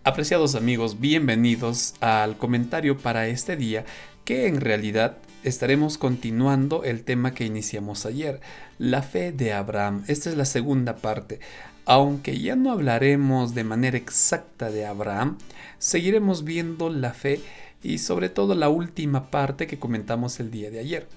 Apreciados amigos, bienvenidos al comentario para este día, que en realidad estaremos continuando el tema que iniciamos ayer, la fe de Abraham. Esta es la segunda parte. Aunque ya no hablaremos de manera exacta de Abraham, seguiremos viendo la fe y sobre todo la última parte que comentamos el día de ayer.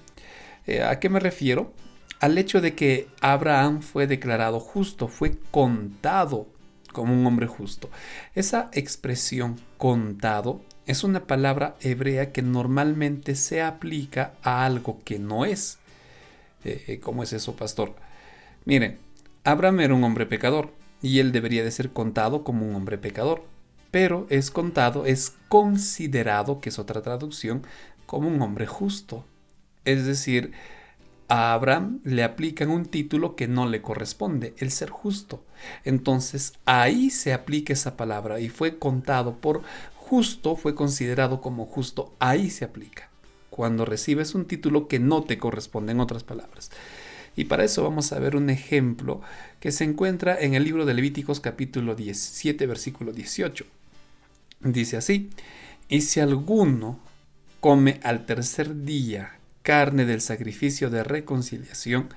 ¿A qué me refiero? Al hecho de que Abraham fue declarado justo, fue contado como un hombre justo. Esa expresión contado es una palabra hebrea que normalmente se aplica a algo que no es. ¿Cómo es eso, pastor? Miren, Abraham era un hombre pecador y él debería de ser contado como un hombre pecador. Pero es contado, es considerado, que es otra traducción, como un hombre justo. Es decir, a Abraham le aplican un título que no le corresponde, el ser justo. Entonces ahí se aplica esa palabra y fue contado por justo, fue considerado como justo, ahí se aplica. Cuando recibes un título que no te corresponde, en otras palabras. Y para eso vamos a ver un ejemplo que se encuentra en el libro de Levíticos capítulo 17, versículo 18. Dice así: y si alguno come al tercer día carne del sacrificio de reconciliación,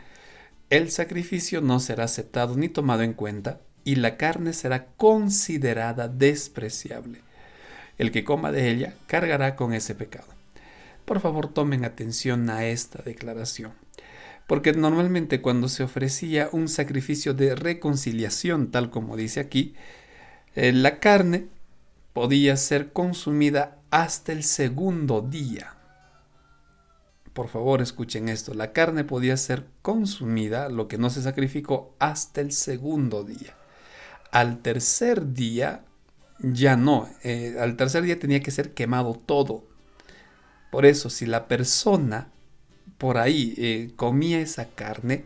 el sacrificio no será aceptado ni tomado en cuenta, y la carne será considerada despreciable. El que coma de ella cargará con ese pecado. Por favor, tomen atención a esta declaración, porque normalmente cuando se ofrecía un sacrificio de reconciliación, tal como dice aquí, la carne podía ser consumida hasta el segundo día. Por favor, escuchen esto. La carne podía ser consumida, lo que no se sacrificó, hasta el segundo día. Al tercer día, ya no. Al tercer día tenía que ser quemado todo. Por eso, si la persona por ahí comía esa carne,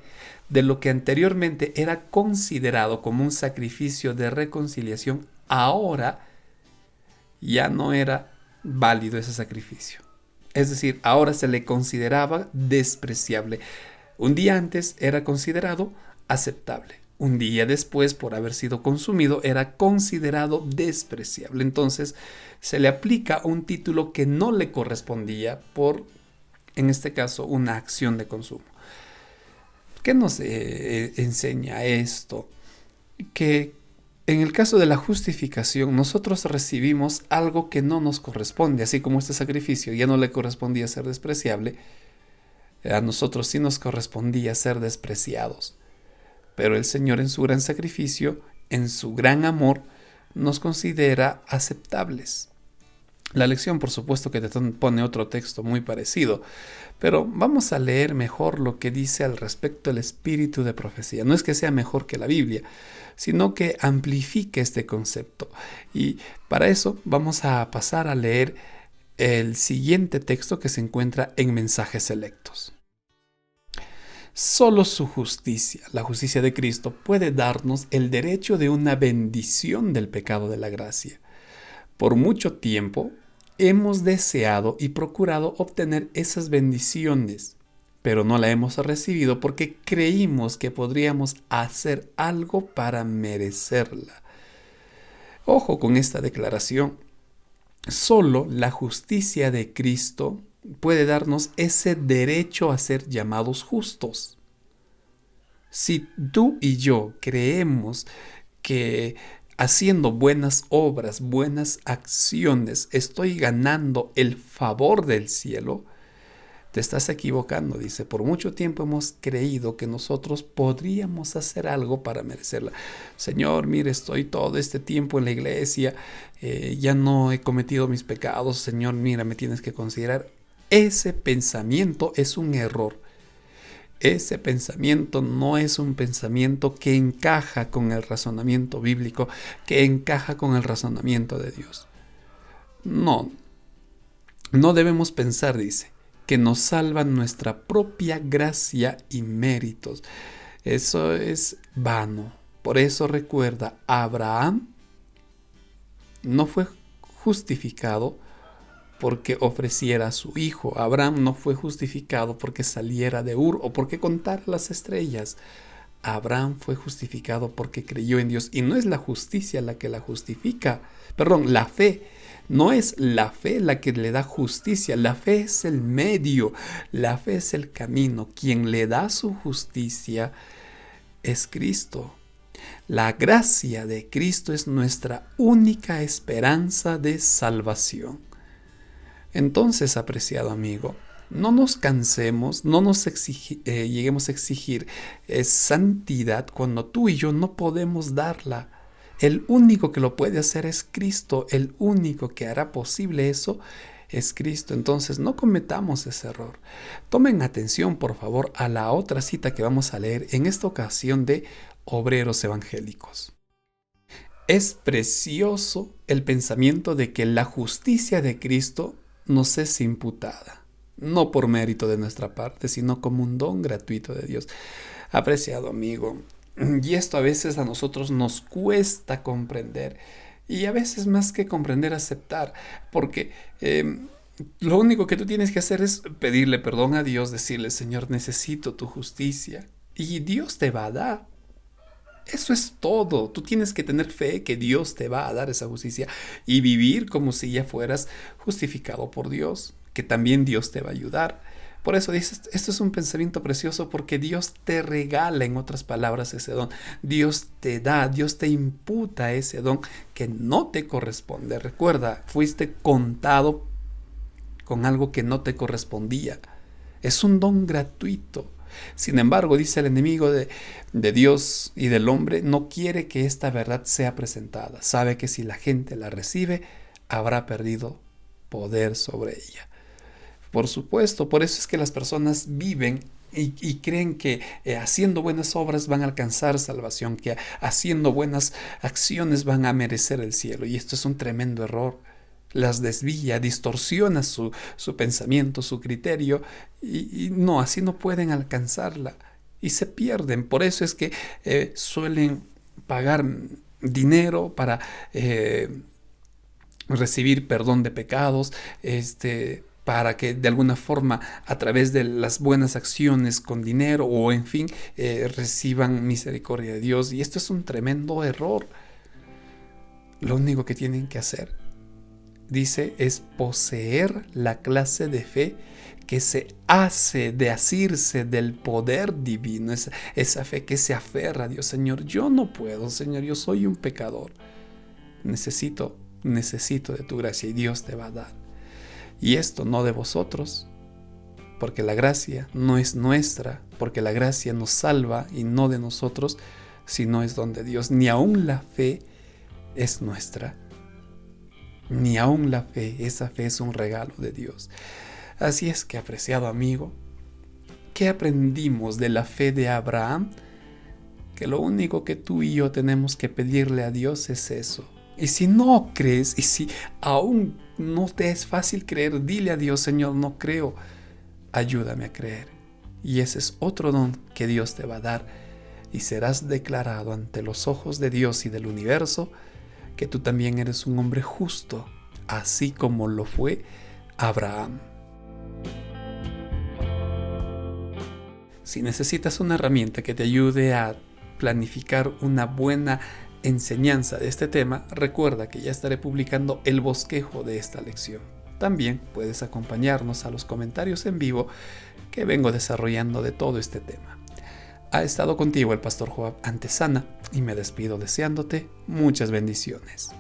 de lo que anteriormente era considerado como un sacrificio de reconciliación, ahora ya no era válido ese sacrificio. Es decir, ahora se le consideraba despreciable. Un día antes era considerado aceptable. Un día después, por haber sido consumido, era considerado despreciable. Entonces, se le aplica un título que no le correspondía por, en este caso, una acción de consumo. ¿Qué nos enseña esto? Que en el caso de la justificación, nosotros recibimos algo que no nos corresponde, así como este sacrificio ya no le correspondía ser despreciable, a nosotros sí nos correspondía ser despreciados. Pero el Señor, en su gran sacrificio, en su gran amor, nos considera aceptables. La lección, por supuesto, que te pone otro texto muy parecido, pero vamos a leer mejor lo que dice al respecto el espíritu de profecía. No es que sea mejor que la Biblia, sino que amplifique este concepto. Y para eso vamos a pasar a leer el siguiente texto que se encuentra en Mensajes Selectos. Solo su justicia, la justicia de Cristo, puede darnos el derecho de una bendición del pecado de la gracia. Por mucho tiempo hemos deseado y procurado obtener esas bendiciones, pero no la hemos recibido porque creímos que podríamos hacer algo para merecerla. Ojo con esta declaración. Solo la justicia de Cristo puede darnos ese derecho a ser llamados justos. Si tú y yo creemos que haciendo buenas obras, buenas acciones, estoy ganando el favor del cielo, te estás equivocando, dice. Por mucho tiempo hemos creído que nosotros podríamos hacer algo para merecerla. Señor, mire, estoy todo este tiempo en la iglesia, ya no he cometido mis pecados. Señor, mira, me tienes que considerar. Ese pensamiento es un error. Ese pensamiento no es un pensamiento que encaja con el razonamiento bíblico, que encaja con el razonamiento de Dios. No, no debemos pensar, dice, que nos salvan nuestra propia gracia y méritos. Eso es vano. Por eso recuerda, Abraham no fue justificado porque ofreciera a su hijo. Abraham no fue justificado porque saliera de Ur o porque contara las estrellas. Abraham fue justificado porque creyó en Dios. Y no es la justicia la que la justifica. Perdón, la fe. No es la fe la que le da justicia. La fe es el medio. La fe es el camino. Quien le da su justicia es Cristo. La gracia de Cristo es nuestra única esperanza de salvación. Entonces, apreciado amigo, no nos cansemos, no nos lleguemos a exigir santidad cuando tú y yo no podemos darla. El único que lo puede hacer es Cristo, el único que hará posible eso es Cristo. Entonces no cometamos ese error. Tomen atención, por favor, a la otra cita que vamos a leer en esta ocasión de Obreros Evangélicos. Es precioso el pensamiento de que la justicia de Cristo nos es imputada, no por mérito de nuestra parte, sino como un don gratuito de Dios. Apreciado amigo, y esto a veces a nosotros nos cuesta comprender, y a veces más que comprender, aceptar, porque lo único que tú tienes que hacer es pedirle perdón a Dios, decirle: Señor, necesito tu justicia, y Dios te va a dar. Eso es todo. Tú tienes que tener fe que Dios te va a dar esa justicia y vivir como si ya fueras justificado por Dios, que también Dios te va a ayudar. Por eso dices, esto es un pensamiento precioso, porque Dios te regala, en otras palabras, ese don. Dios te da, Dios te imputa ese don que no te corresponde. Recuerda, fuiste contado con algo que no te correspondía. Es un don gratuito. Sin embargo, dice el enemigo de Dios y del hombre, no quiere que esta verdad sea presentada. Sabe que si la gente la recibe, habrá perdido poder sobre ella. Por supuesto, por eso es que las personas viven y creen que haciendo buenas obras van a alcanzar salvación, que haciendo buenas acciones van a merecer el cielo. Y esto es un tremendo error. Las desvía, distorsiona su pensamiento, su criterio, y no, así no pueden alcanzarla y se pierden. Por eso es que suelen pagar dinero para recibir perdón de pecados, para que de alguna forma, a través de las buenas acciones con dinero o en fin, reciban misericordia de Dios. Y esto es un tremendo error. Lo único que tienen que hacer, dice, es poseer la clase de fe que se hace de asirse del poder divino, esa fe que se aferra a Dios. Señor, yo no puedo, Señor, yo soy un pecador. Necesito de tu gracia, y Dios te va a dar. Y esto no de vosotros, porque la gracia no es nuestra, porque la gracia nos salva y no de nosotros, sino es don de Dios. Ni aún la fe es nuestra. Ni aún la fe, esa fe es un regalo de Dios. Así es que, apreciado amigo, ¿qué aprendimos de la fe de Abraham? Que lo único que tú y yo tenemos que pedirle a Dios es eso. Y si no crees, y si aún no te es fácil creer, dile a Dios: Señor, no creo, ayúdame a creer. Y ese es otro don que Dios te va a dar, y serás declarado ante los ojos de Dios y del universo que tú también eres un hombre justo, así como lo fue Abraham. Si necesitas una herramienta que te ayude a planificar una buena enseñanza de este tema, recuerda que ya estaré publicando el bosquejo de esta lección. También puedes acompañarnos a los comentarios en vivo que vengo desarrollando de todo este tema. Ha estado contigo el pastor Joab Antesana, y me despido deseándote muchas bendiciones.